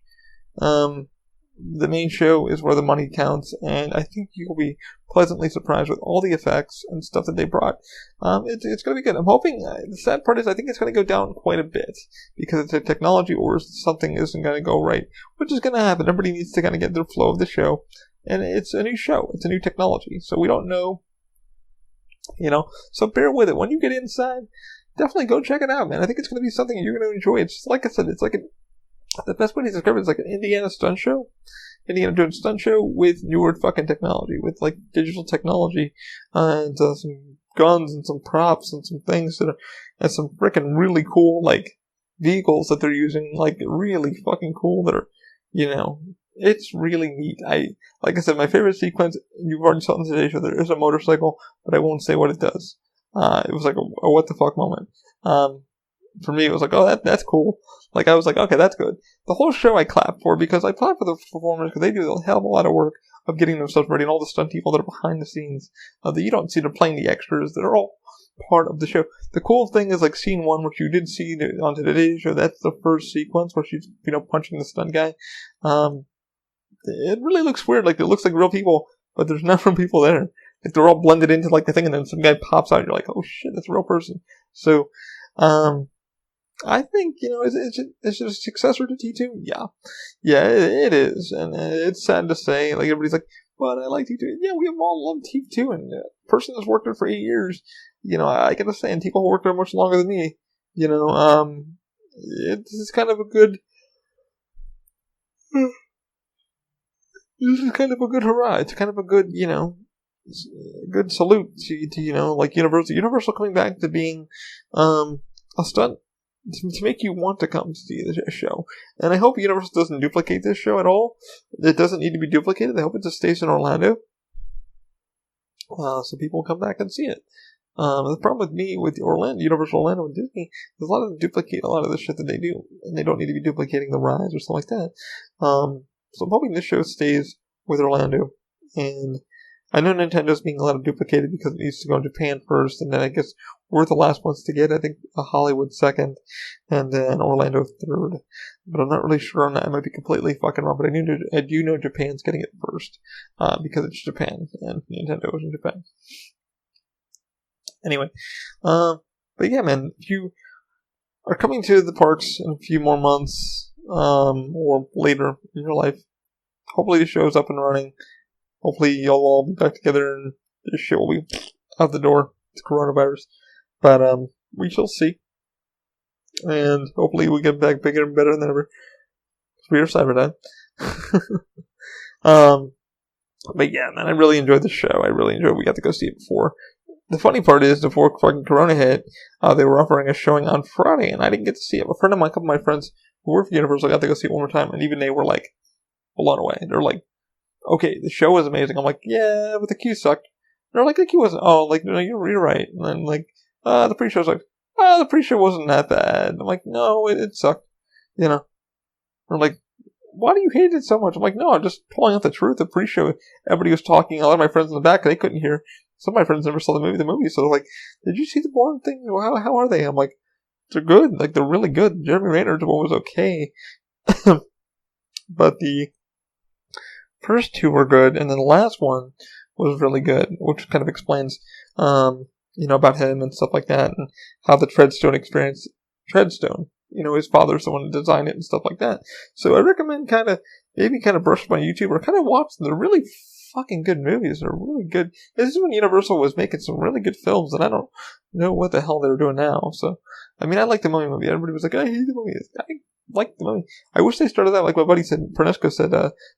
The main show is where the money counts, and I think you'll be pleasantly surprised with all the effects and stuff that they brought. It's going to be good. I'm hoping, the sad part is I think it's going to go down quite a bit, because it's a technology or something isn't going to go right, which is going to happen. Everybody needs to kind of get their flow of the show, and it's a new show. It's a new technology, so we don't know. So bear with it. When you get inside, definitely go check it out, man. I think it's going to be something you're going to enjoy. It's like I said, it's like the best way to describe it is like an Indiana stunt show. Indiana Jones stunt show with newer fucking technology, with like digital technology, and some guns and some props and some things and some freaking really cool like vehicles that they're using, like really fucking cool that are, it's really neat. Like I said, my favorite sequence, you've already saw it in today's show, there is a motorcycle, but I won't say what it does. It was like a what the fuck moment. For me, it was like, oh, that's cool. Like, I was like, okay, that's good. The whole show I clap for, because I clap for the performers, because they do a hell of a lot of work of getting themselves ready, and all the stunt people that are behind the scenes, that you don't see, they're playing the extras, that are all part of the show. The cool thing is, like, scene one, which you did see on today's show, that's the first sequence where she's, punching the stunt guy. It really looks weird. Like, it looks like real people, but there's not real people there. Like, they're all blended into, like, the thing, and then some guy pops out, and you're like, oh shit, that's a real person. So, I think, is it a successor to T2? Yeah. Yeah, it is. And it's sad to say, like, everybody's like, but I like T2. Yeah, we have all loved T2, and a person that's worked there for 8 years, I gotta say, and people who worked there much longer than me, it's kind of a good, this is kind of a good hurrah. It's kind of a good, good salute to like Universal. Universal coming back to being, a stunt to make you want to come see the show. And I hope Universal doesn't duplicate this show at all. It doesn't need to be duplicated. I hope it just stays in Orlando. So people will come back and see it. The problem with me, with Orlando, Universal Orlando and Disney, is a lot of them duplicate a lot of the shit that they do. And they don't need to be duplicating the rides or something like that. So I'm hoping this show stays with Orlando. And I know Nintendo's being a lot of duplicated because it needs to go in Japan first, and then I guess we're the last ones to get. I think Hollywood second, and then Orlando third. But I'm not really sure on that. I might be completely fucking wrong, but I do know Japan's getting it first, because it's Japan, and Nintendo is in Japan. Anyway, but yeah, man, if you are coming to the parks in a few more months, or later in your life, hopefully the show's up and running. Hopefully you'll all be back together and this shit will be out the door. It's coronavirus. But, we shall see. And hopefully we get back bigger and better than ever. We are Cyberdyne. But yeah, man, I really enjoyed the show. I really enjoyed it. We got to go see it before. The funny part is, before fucking Corona hit, they were offering a showing on Friday, and I didn't get to see it. A friend of mine, a couple of my friends who work for Universal, got to go see it one more time, and even they were like, blown away. They're like, okay, the show was amazing. I'm like, yeah, but the queue sucked. And they're like, the queue wasn't. Oh, like, no, you're right. And then, like, the pre-show's like, the pre-show wasn't that bad. I'm like, no, it sucked. They're like, why do you hate it so much? I'm like, no, I'm just pulling out the truth. The pre-show, everybody was talking. A lot of my friends in the back, they couldn't hear. Some of my friends never saw the movie. So they're like, did you see the Bourne thing? How are they? I'm like, they're good. Like, they're really good. Jeremy Renner's one was okay. But the first two were good, and then the last one was really good, which kind of explains, about him and stuff like that, and how the Treadstone, his father's the one who designed it and stuff like that. So I recommend maybe brush up on YouTube or kind of watch them. They're really fucking good movies. They're really good. This is when Universal was making some really good films, and I don't know what the hell they're doing now. So, I mean, I like the Mummy movie. Everybody was like, I hate the movie. like the movie. I wish they started out, like my buddy said, Pernesco said,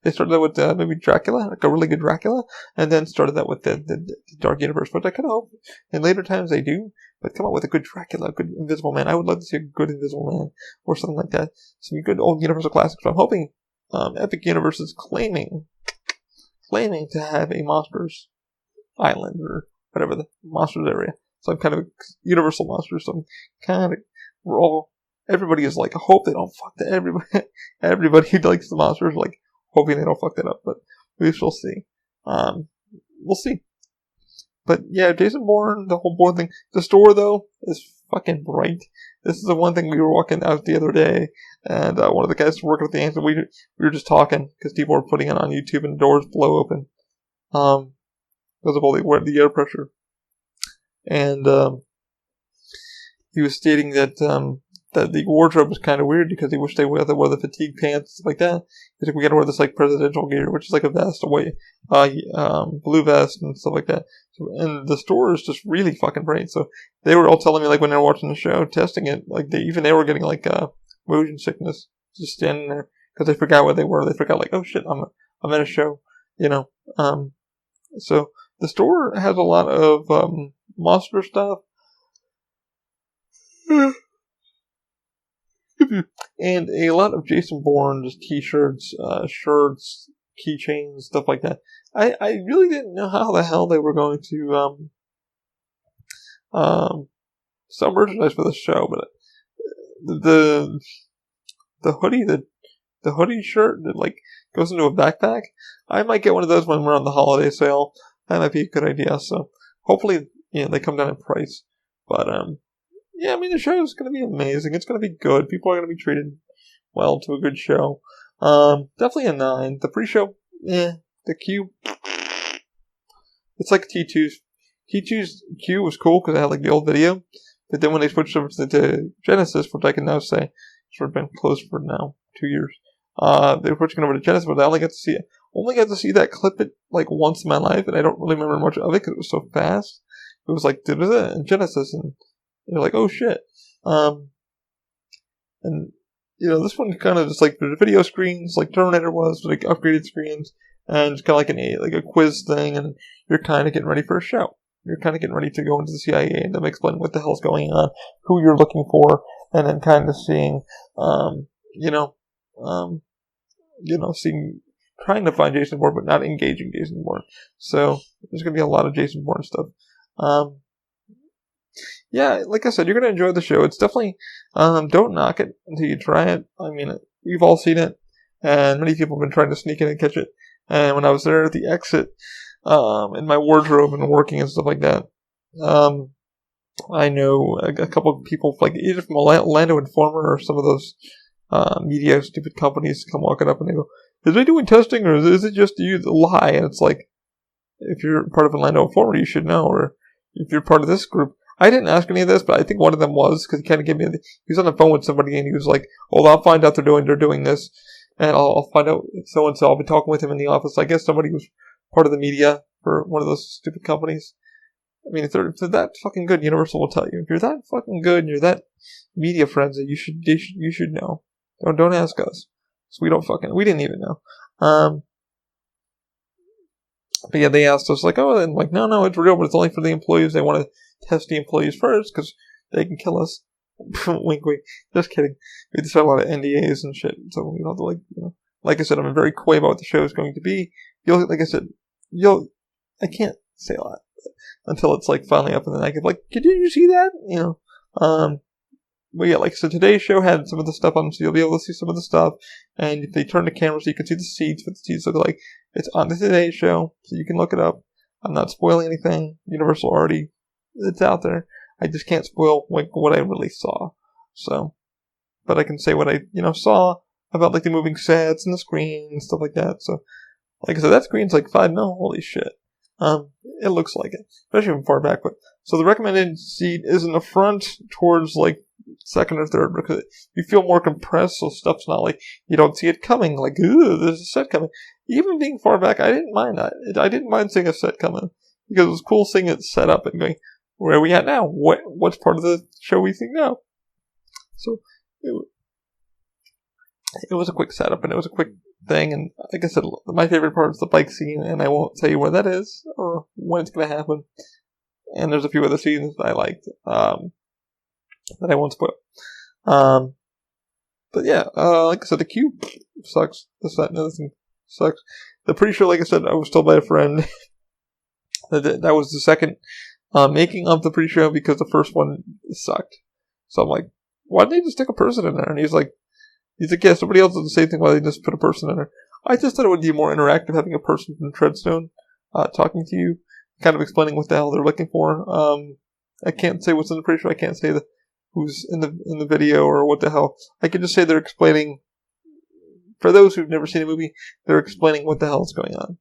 they started out with maybe Dracula, like a really good Dracula, and then started that with the Dark Universe. But I kind of hope in later times they do, but come up with a good Dracula, a good Invisible Man. I would love to see a good Invisible Man, or something like that. Some good old Universal classics. So I'm hoping Epic Universe is claiming to have a Monsters Island, or whatever, the Monsters area. So I'm kind of Universal Monsters, so I'm kind of, everybody is like, I hope they don't fuck that. Everybody who likes the monsters, like, hoping they don't fuck that up, but we shall see. We'll see. But yeah, Jason Bourne, the whole Bourne thing. The store, though, is fucking bright. This is the one thing we were walking out the other day, and one of the guys working at the end, we were just talking, because people were putting it on YouTube and the doors blow open. Because of all the air pressure. And he was stating that that the wardrobe is kind of weird because he wished they would wear the fatigue pants, stuff like that. He's like, we gotta wear this like presidential gear, which is like a vest, blue vest and stuff like that. So, and the store is just really fucking bright. So they were all telling me, like, when they were watching the show, testing it, like they were getting like motion sickness just standing there because they forgot what they were. They forgot, like, oh shit, I'm at a show, you know. So the store has a lot of monster stuff. And a lot of Jason Bourne's t-shirts, shirts, keychains, stuff like that. I really didn't know how the hell they were going to sell merchandise for the show, but the hoodie, the hoodie shirt that like goes into a backpack, I might get one of those when we're on the holiday sale. That might be a good idea. So hopefully, they come down in price. But yeah, I mean, the show is going to be amazing. It's going to be good. People are going to be treated well to a good show. Definitely a 9. The pre-show, the queue, it's like T2's. T2's queue was cool because I had like the old video. But then when they switched over to Genesis, which I can now say, it's sort of been closed for now 2 years. They were switching over to Genesis, but I only got to see that clip it like once in my life, and I don't really remember much of it because it was so fast. It was like, in Genesis, and you're like, oh shit. And, this one kind of just like the video screens, like Terminator was, like upgraded screens, and it's kind of like a quiz thing, and you're kind of getting ready for a show. You're kind of getting ready to go into the CIA and them explain what the hell's going on, who you're looking for, and then kind of seeing, trying to find Jason Bourne, but not engaging Jason Bourne. So there's going to be a lot of Jason Bourne stuff. Yeah, like I said, you're going to enjoy the show. It's definitely, don't knock it until you try it. I mean, we've all seen it, and many people have been trying to sneak in and catch it. And when I was there at the exit, in my wardrobe and working and stuff like that, I know a couple of people, like either from Orlando Informer or some of those media stupid companies come walking up and they go, is they doing testing or is it just you that lie? And it's like, if you're part of Orlando Informer, you should know, or if you're part of this group. I didn't ask any of this, but I think one of them was, because he kind of gave me, he was on the phone with somebody and he was like, well, I'll find out they're doing this, and I'll find out so-and-so. I'll be talking with him in the office. I guess somebody was part of the media for one of those stupid companies. I mean, if they're that fucking good, Universal will tell you. If you're that fucking good and you're that media frenzy, you should know. Don't ask us. So we didn't even know. But yeah, they asked us, like, oh, and like, no, it's real, but it's only for the employees. They want to test the employees first, because they can kill us. Wink, wink. Just kidding. We just have a lot of NDAs and shit, so we don't have to, like I said, I'm very coy about what the show is going to be. I can't say a lot until it's, like, finally up, and then I can, like, did you see that? But yeah, like I said, today's show had some of the stuff on, so you'll be able to see some of the stuff, and if they turn the camera so you can see the seats, but the seats look like it's on the today's show, so you can look it up. I'm not spoiling anything. Universal already, it's out there. I just can't spoil like what I really saw. So, but I can say what I saw about like the moving sets and the screen and stuff like that. So, like I said, that screen's like 5 mil. Holy shit. It looks like it, especially from far back. But so the recommended seat is in the front towards like second or third, because you feel more compressed, so stuff's not like you don't see it coming. Like, ooh, there's a set coming. Even being far back, I didn't mind that. I didn't mind seeing a set coming because it was cool seeing it set up and going, where are we at now? What's part of the show we think now? So it was a quick setup and it was a quick thing. And like I said, my favorite part is the bike scene, and I won't tell you where that is or when it's going to happen. And there's a few other scenes that I liked that I won't spoil. But yeah, like I said, the queue sucks. This, that, and the other thing sucks. The pre-show, like I said, I was told by a friend that was the second making of the pre-show because the first one sucked. So I'm like, why didn't they just stick a person in there? And he's like, yeah, somebody else did the same thing. Why they just put a person in there? I just thought it would be more interactive having a person from Treadstone talking to you, kind of explaining what the hell they're looking for. I can't say what's in the pre-show. I can't say who's in the video or what the hell. I can just say they're explaining. For those who've never seen a movie, they're explaining what the hell is going on.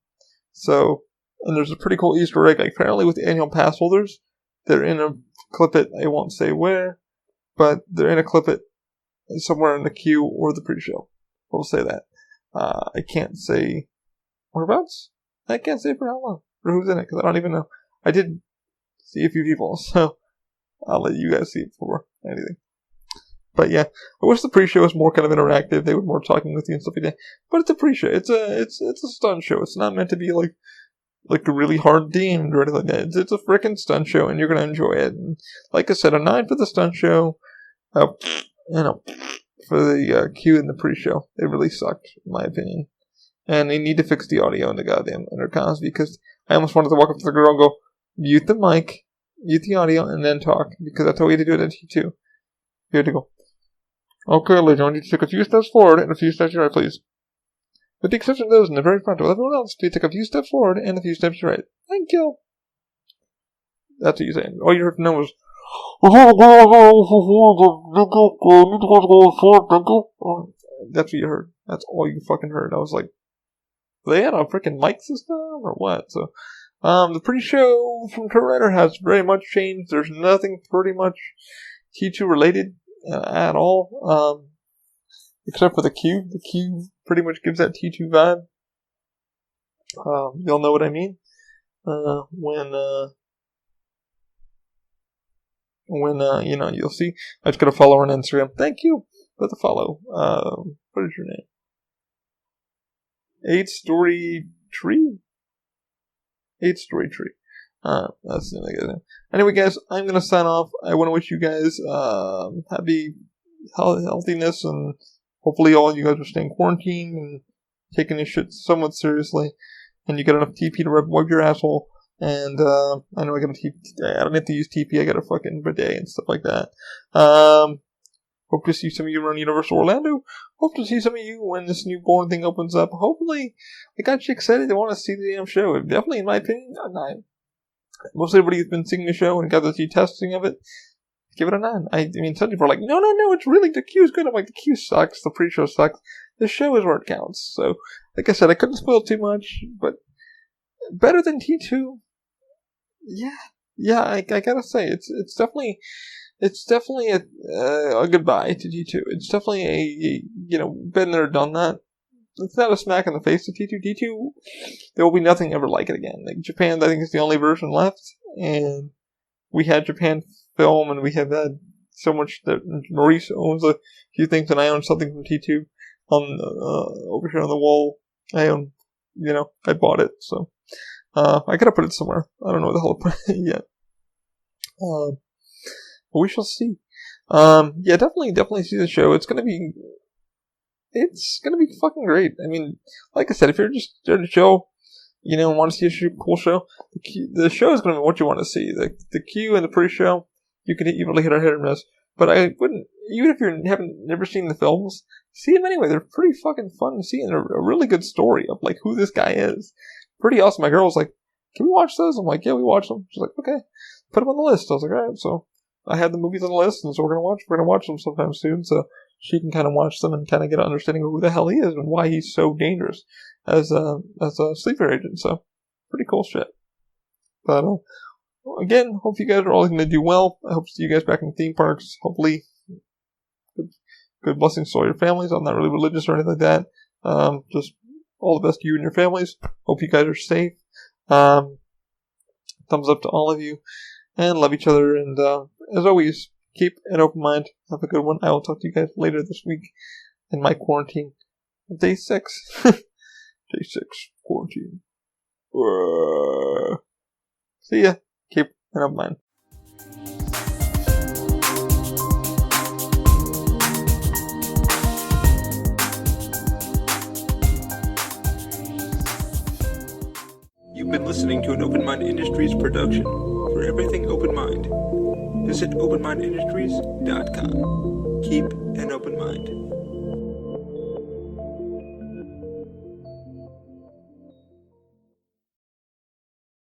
So, and there's a pretty cool Easter egg. Like, apparently with the annual pass holders, they're in a clip it. I won't say where, but they're in a clip it somewhere in the queue or the pre-show. We'll say that. I can't say whereabouts. I can't say for how long or who's in it because I don't even know. I did see a few people, so I'll let you guys see it before anything. But yeah, I wish the pre-show was more kind of interactive. They were more talking with you and stuff like that. But it's a pre-show. It's a stunt show. It's not meant to be like a really hard themed or anything like that. It's a freaking stunt show, and you're gonna enjoy it. And like I said, a 9 for the stunt show. For the queue and the pre-show, they really sucked, in my opinion. And they need to fix the audio in the goddamn intercoms because I almost wanted to walk up to the girl and go, mute the mic, mute the audio, and then talk because that's how we had to do it at T2. You had to go, okay, ladies, I want you to take a few steps forward and a few steps to your right, please. With the exception of those in the very front, with everyone else, please take a few steps forward and a few steps to your right. Thank you. That's what you're saying. All you heard from them was, that's what you heard. That's all you fucking heard. I was like, they had a freaking mic system or what? So, the pre-show from Kurt Rider has very much changed. There's nothing pretty much T2 related at all, except for the queue. The queue pretty much gives that T2 vibe. You'll know what I mean. When you'll see. I just got to follow her on Instagram. Thank you for the follow. What is your name? 8-Story Tree? 8-Story Tree. That's the name I got. Anyway, guys, I'm going to sign off. I want to wish you guys happy healthiness, and hopefully all you guys are staying quarantined and taking this shit somewhat seriously, and you got enough TP to wipe your asshole. And I know I got a TP. I don't have to use TP. I got a fucking bidet and stuff like that. Hope to see some of you around Universal Orlando. Hope to see some of you when this new Bourne thing opens up. Hopefully, I got you excited. I want to see the damn show. Definitely, in my opinion, a 9. Most everybody who's been seeing the show and got to see testing of it, give it a 9. I mean, some people are like, no, it's really, the queue's good. I'm like, the queue sucks. The pre-show sucks. The show is where it counts. So, like I said, I couldn't spoil too much, but better than T2. Yeah, I gotta say, it's definitely a goodbye to T2. It's definitely a been there, done that. It's not a smack in the face to T2. T2, there will be nothing ever like it again. Like Japan, I think is the only version left, and we had Japan film, and we have had so much that Maurice owns a few things, and I own something from T2 on over here on the wall. I own, I bought it, so. I gotta put it somewhere. I don't know where the hell to put it yet. But we shall see. Yeah, definitely see the show. It's gonna be fucking great. I mean, like I said, if you're just there to chill, want to see a cool show, the show is gonna be what you want to see. The queue and the pre-show, you really hit or miss. But I wouldn't, even if you haven't never seen the films, see them anyway. They're pretty fucking fun to see, and a really good story of like who this guy is. Pretty awesome. My girl was like, can we watch those? I'm like, yeah, we watch them. She's like, okay. Put them on the list. I was like, alright. So I had the movies on the list, and so we're gonna watch them sometime soon, so she can kind of watch them and kind of get an understanding of who the hell he is and why he's so dangerous as a sleeper agent. So pretty cool shit. But again, hope you guys are all going to do well. I hope to see you guys back in theme parks. Hopefully, good blessings to all your families. I'm not really religious or anything like that. Just all the best to you and your families. Hope you guys are safe. Thumbs up to all of you. And love each other. And as always, keep an open mind. Have a good one. I will talk to you guys later this week. in my quarantine. Day 6. Day 6 quarantine. See ya. Keep an open mind.
You've been listening to an Open Mind Industries production. For everything Open Mind, visit openmindindustries.com. Keep an open mind.